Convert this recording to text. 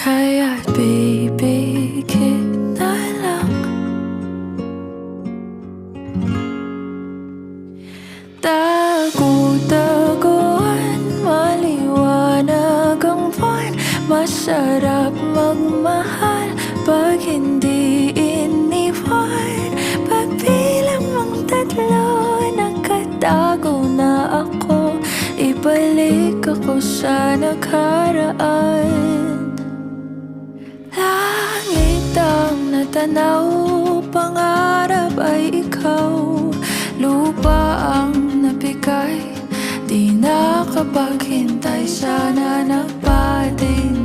Kaya't bibigyan na lang. Tagu-taguan, maliwanag ang buwan. Masarap magmahal pag hindi iniwan. Pagbilang ang tatlo, nakatago na ako. Ibalik ako sa nakaraan. Langit ang natanaw, pangarap ay ikaw. Lupa ang nabigay, di nakapaghintay. Sana napating